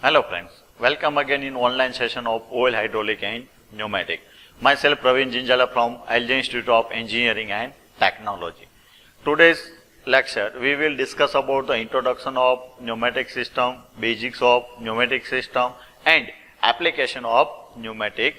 Hello friends, welcome again in online session of Oil Hydraulic and Pneumatic. Myself Praveen Jinjala from LJ Institute of Engineering and Technology. Today's lecture we will discuss about the introduction of pneumatic system, basics of pneumatic system and application of pneumatic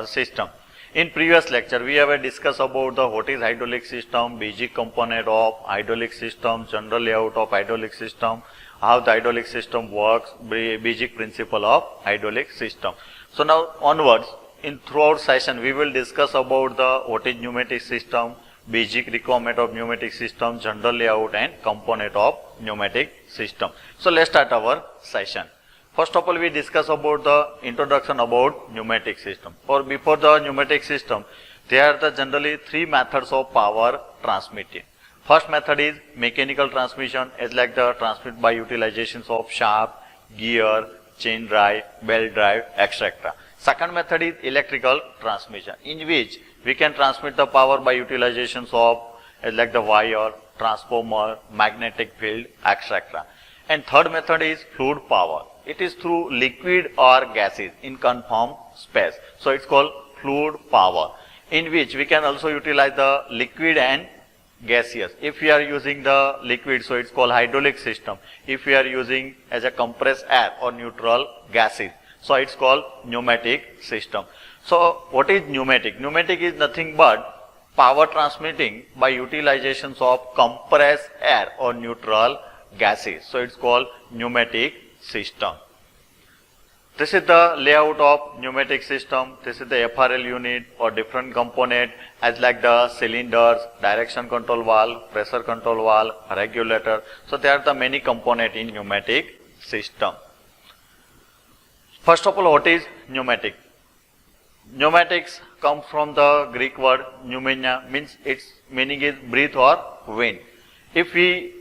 system. In previous lecture we have discussed about the what is hydraulic system, basic component of hydraulic system, general layout of hydraulic system, how the hydraulic system works, basic principle of hydraulic system. So now onwards, in throughout session we will discuss about the what is pneumatic system, basic requirement of pneumatic system, general layout and component of pneumatic system. So let's start our session. First of all, we discuss about the introduction about pneumatic system. Or before the pneumatic system, there are the generally three methods of power transmitting. First method is mechanical transmission, as like the transmit by utilizations of shaft, gear, chain drive, belt drive, etc. Second method is electrical transmission, in which we can transmit the power by utilizations of as like the wire, transformer, magnetic field, etc. And third method is fluid power. It is through liquid or gases in confined space. So it's called fluid power, in which we can also utilize the liquid and gaseous. If we are using the liquid, so it's called hydraulic system. If we are using as a compressed air or neutral gases, so it's called pneumatic system. So what is pneumatic? Pneumatic is nothing but power transmitting by utilizations of compressed air or neutral gases. So it's called pneumatic system. This is the layout of pneumatic system. This is the FRL unit or different component as like the cylinders, direction control valve, pressure control valve, regulator. So there are the many components in pneumatic system. First of all, what is pneumatic? Pneumatics comes from the Greek word pneumenia, means its meaning is breath or wind. If we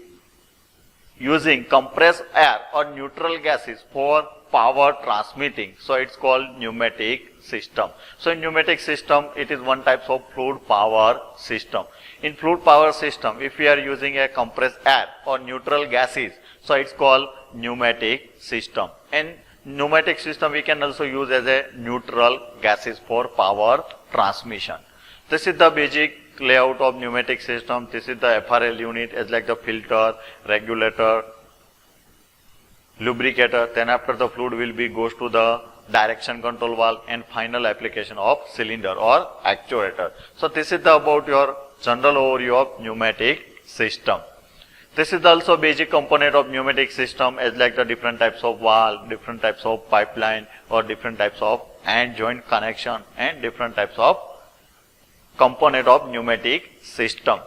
using compressed air or neutral gases for power transmitting, so it's called pneumatic system. So in pneumatic system, it is one type of fluid power system. In fluid power system, if we are using a compressed air or neutral gases, so it's called pneumatic system. And pneumatic system we can also use as a neutral gases for power transmission. This is the basic layout of pneumatic system. This is the FRL unit as like the filter, regulator, lubricator. Then after the fluid will be goes to the direction control valve and final application of cylinder or actuator. So this is the about your general overview of pneumatic system. This is also basic component of pneumatic system as like the different types of valve, different types of pipeline or different types of end joint connection and different types of component of pneumatic system.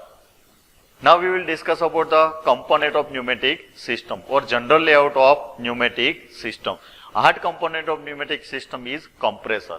Now we will discuss about the component of pneumatic system or general layout of pneumatic system. A hard component of pneumatic system is compressor.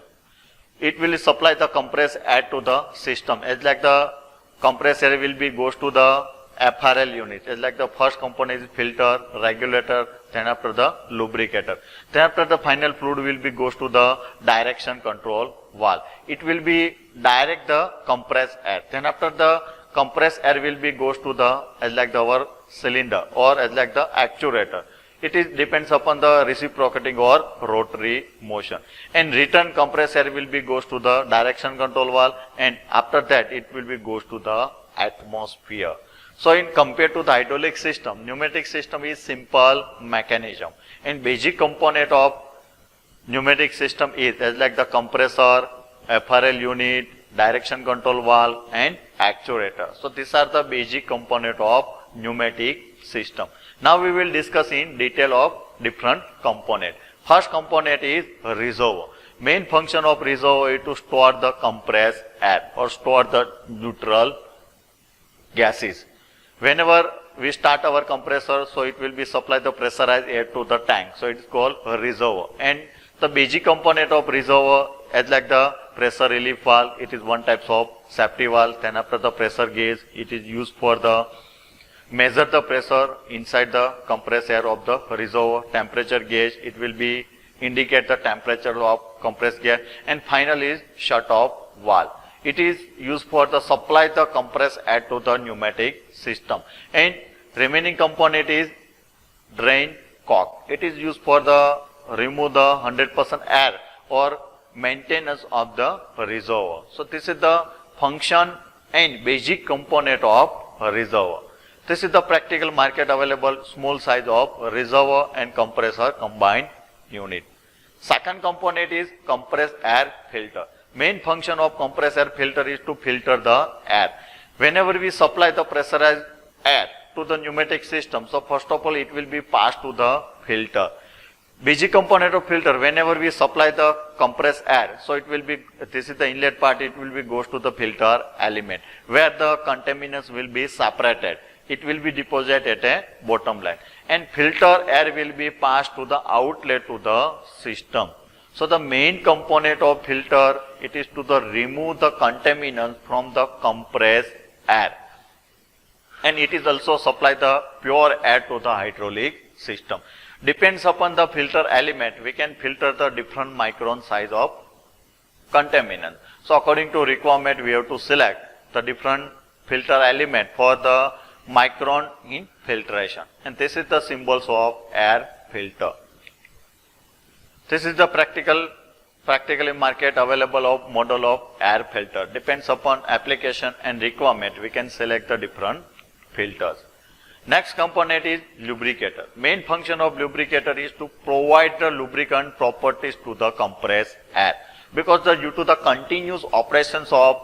It will supply the compressed air to the system as like the compressed air will be goes to the FRL unit as like the first component is filter, regulator, then after the lubricator. Then after the final fluid will be goes to the direction control valve. It will be direct the compressed air. Then after the compressed air will be goes to the as like the our cylinder or as like the actuator. It is depends upon the reciprocating or rotary motion. And return compressed air will be goes to the direction control valve, and after that it will be goes to the atmosphere. So in compared to the hydraulic system, pneumatic system is simple mechanism, and basic component of pneumatic system is as like the compressor, FRL unit, direction control valve and actuator. So these are the basic component of pneumatic system. Now we will discuss in detail of different component. First component is reservoir. Main function of reservoir is to store the compressed air or store the neutral gases. Whenever we start our compressor, so it will be supply the pressurized air to the tank. So it is called a reservoir. And the basic component of reservoir as like the pressure relief valve, it is one type of safety valve. Then after the pressure gauge, it is used for the measure the pressure inside the compressed air of the reservoir. Temperature gauge, it will be indicate the temperature of compressed air. And finally is shut off valve. It is used for the supply the compressed air to the pneumatic system. And remaining component is drain cock. It is used for the remove the 100% air or maintenance of the reservoir. So this is the function and basic component of reservoir. This is the practical market available small size of reservoir and compressor combined unit. Second component is compressed air filter. Main function of compressed air filter is to filter the air. Whenever we supply the pressurized air to the pneumatic system, so first of all it will be passed to the filter. Basic component of filter, whenever we supply the compressed air, so it will be, this is the inlet part, it will be goes to the filter element where the contaminants will be separated. It will be deposited at a bottom line and filter air will be passed to the outlet to the system. So the main component of filter, it is to the remove the contaminants from the compressed air, and it is also supply the pure air to the hydraulic system. Depends upon the filter element, we can filter the different micron size of contaminant. So according to requirement, we have to select the different filter element for the micron in filtration. And this is the symbols of air filter. This is the practically market available of model of air filter. Depends upon application and requirement, we can select the different filters. Next component is lubricator. Main function of lubricator is to provide the lubricant properties to the compressed air. Because due to the continuous operations of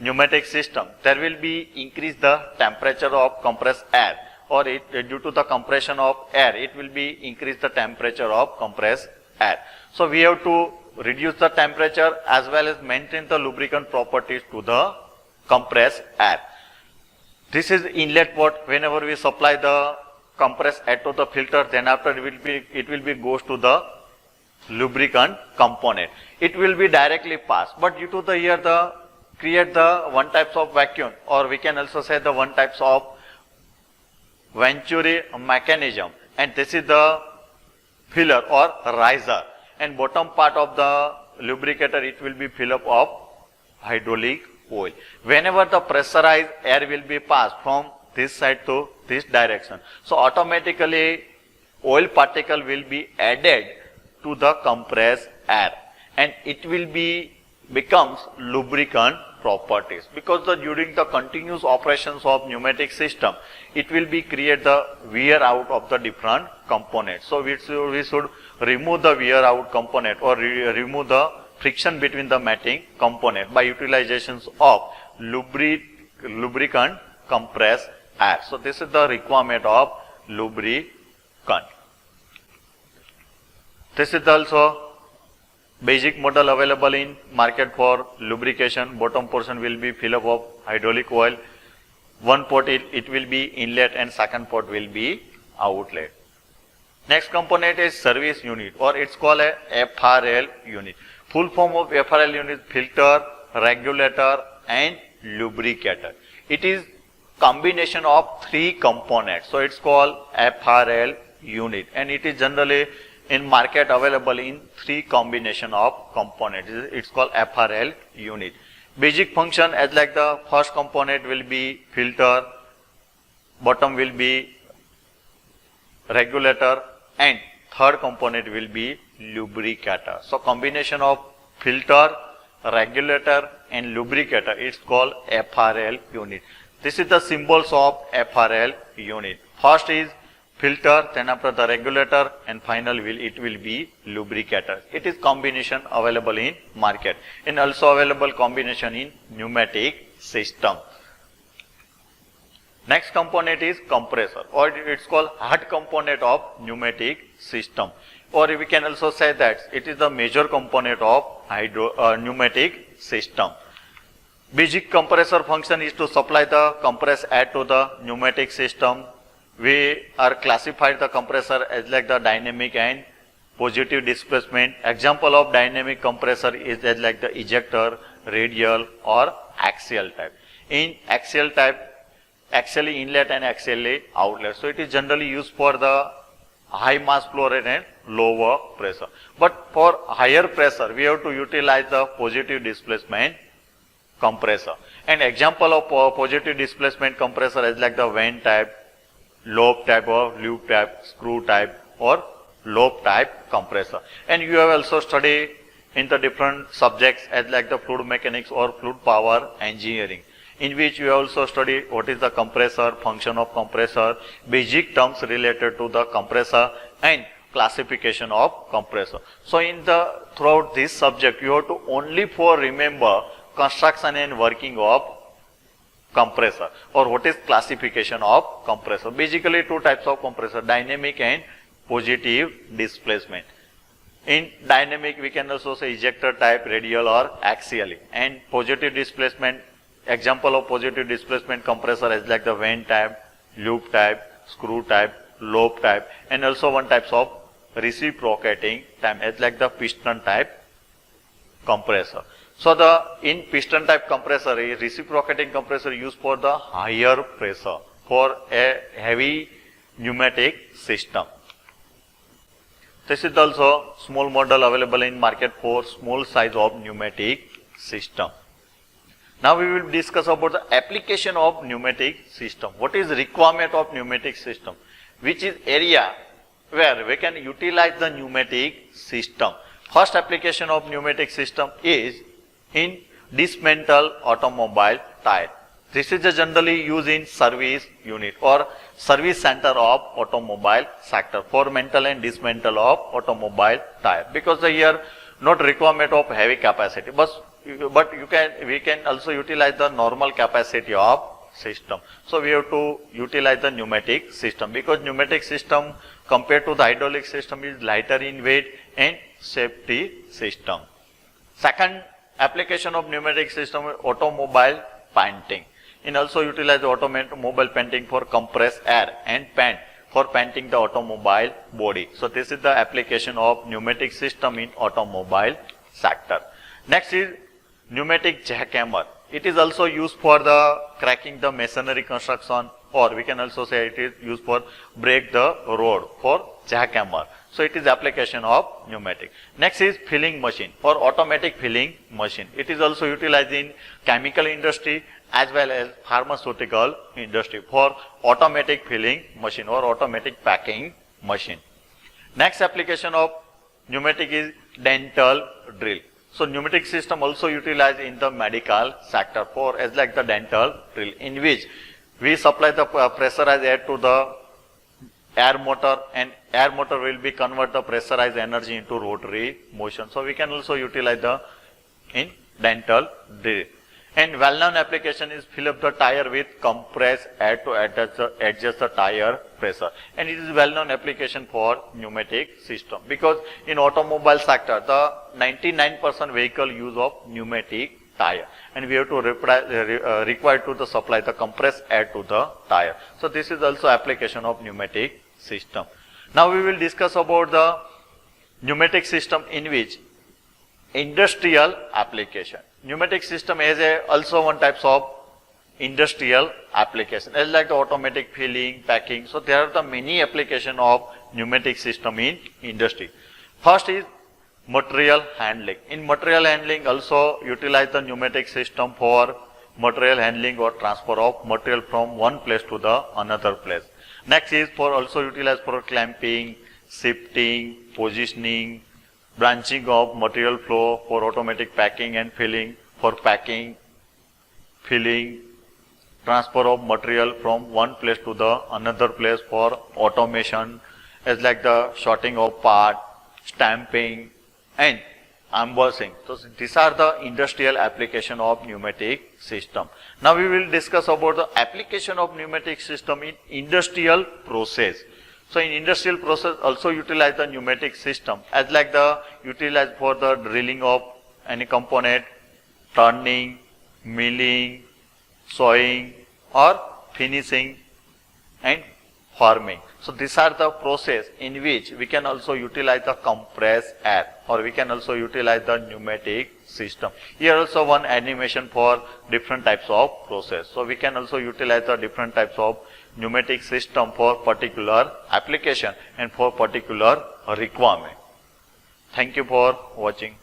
pneumatic system, there will be increase the temperature of compressed air, or due to the compression of air, it will be increase the temperature of compressed air. So we have to reduce the temperature as well as maintain the lubricant properties to the compressed air. This is inlet port. Whenever we supply the compressed air to the filter, then after it will be goes to the lubricant component. It will be directly passed, but due to the here the create the one types of vacuum, or we can also say the one types of Venturi mechanism, and this is the filler or riser, and bottom part of the lubricator it will be fill up of hydraulic oil. Whenever the pressurized air will be passed from this side to this direction, so automatically oil particle will be added to the compressed air and it will be becomes lubricant properties, because during the continuous operations of pneumatic system it will be create the wear out of the different components. So we should remove the wear out component or remove the friction between the matting component by utilizations of lubricant compressed air. So this is the requirement of lubricant. This is also basic model available in market for lubrication. Bottom portion will be fill up of hydraulic oil. One port it will be inlet and second port will be outlet. Next component is service unit, or it's called a FRL unit. Full form of FRL unit: filter, regulator and lubricator. It is combination of three components, so it's called FRL unit, and it is generally in market available in three combination of components. It's called FRL unit. Basic function as like the first component will be filter, bottom will be regulator and third component will be lubricator. So combination of filter, regulator and lubricator, it's called FRL unit. This is the symbols of FRL unit. First is filter, then after the regulator, and final it will be lubricator. It is combination available in market and also available combination in pneumatic system. Next component is compressor, or it's called heart component of pneumatic system, or we can also say that it is the major component of pneumatic system. Basic compressor function is to supply the compressed air to the pneumatic system. We are classified the compressor as like the dynamic and positive displacement. Example of dynamic compressor is as like the ejector, radial or axial type. In axial type, axially inlet and axially outlet. So it is generally used for the high mass flow rate and lower pressure. But for higher pressure, we have to utilize the positive displacement compressor. And example of positive displacement compressor is like the vent type, lobe type or loop type, screw type, or lobe type compressor. And you have also studied in the different subjects as like the fluid mechanics or fluid power engineering, in which you also study what is the compressor, function of compressor, basic terms related to the compressor, and classification of compressor. So in the throughout this subject, you have to only for remember construction and working of compressor, or what is classification of compressor. Basically two types of compressor, dynamic and positive displacement. In dynamic, we can also say ejector type, radial or axially. And positive displacement, example of positive displacement compressor is like the vent type, loop type, screw type, lobe type, and also one types of reciprocating type as like the piston type compressor. So the in piston type compressor, a reciprocating compressor used for the higher pressure for a heavy pneumatic system. This is also small model available in market for small size of pneumatic system. Now we will discuss about the application of pneumatic system. What is requirement of pneumatic system? Which is area where we can utilize the pneumatic system. First application of pneumatic system is in dismantle automobile tire. This is generally used in service unit or service center of automobile sector for mantle and dismantle of automobile tire, because here not requirement of heavy capacity, but we can also utilize the normal capacity of system. So we have to utilize the pneumatic system, because pneumatic system compared to the hydraulic system is lighter in weight and safety system. Second application of pneumatic system is automobile painting. And also utilize the automobile painting for compressed air and paint for painting the automobile body. So this is the application of pneumatic system in automobile sector. Next is pneumatic jackhammer. It is also used for the cracking the masonry construction, or we can also say it is used for break the road for jackhammer. So it is application of pneumatic. Next is filling machine or automatic filling machine. It is also utilized in chemical industry as well as pharmaceutical industry for automatic filling machine or automatic packing machine. Next application of pneumatic is dental drill. So pneumatic system also utilized in the medical sector for as like the dental drill, in which we supply the pressurized air to the air motor, and air motor will be convert the pressurized energy into rotary motion. So we can also utilize the in dental drill. And well-known application is fill up the tire with compressed air to adjust the tire pressure. And it is well-known application for pneumatic system, because in automobile sector, the 99% vehicle use of pneumatic tire, and we have to require to the supply the compressed air to the tire. So this is also application of pneumatic system. Now we will discuss about the pneumatic system in which industrial application. Pneumatic system has also one types of industrial application as like the automatic filling, packing. So there are the many application of pneumatic system in industry. First is material handling. In material handling also utilize the pneumatic system for material handling or transfer of material from one place to the another place. Next is for also utilize for clamping, shifting, positioning, branching of material flow for automatic packing and filling, for packing, filling, transfer of material from one place to the another place for automation as like the sorting of part, stamping and embossing. So these are the industrial application of pneumatic system. Now we will discuss about the application of pneumatic system in industrial process. So in industrial process also utilize the pneumatic system as like the utilize for the drilling of any component, turning, milling, sewing or finishing and forming. So these are the process in which we can also utilize the compressed air, or we can also utilize the pneumatic system. Here also one animation for different types of process. So we can also utilize the different types of pneumatic system for particular application and for particular requirement. Thank you for watching.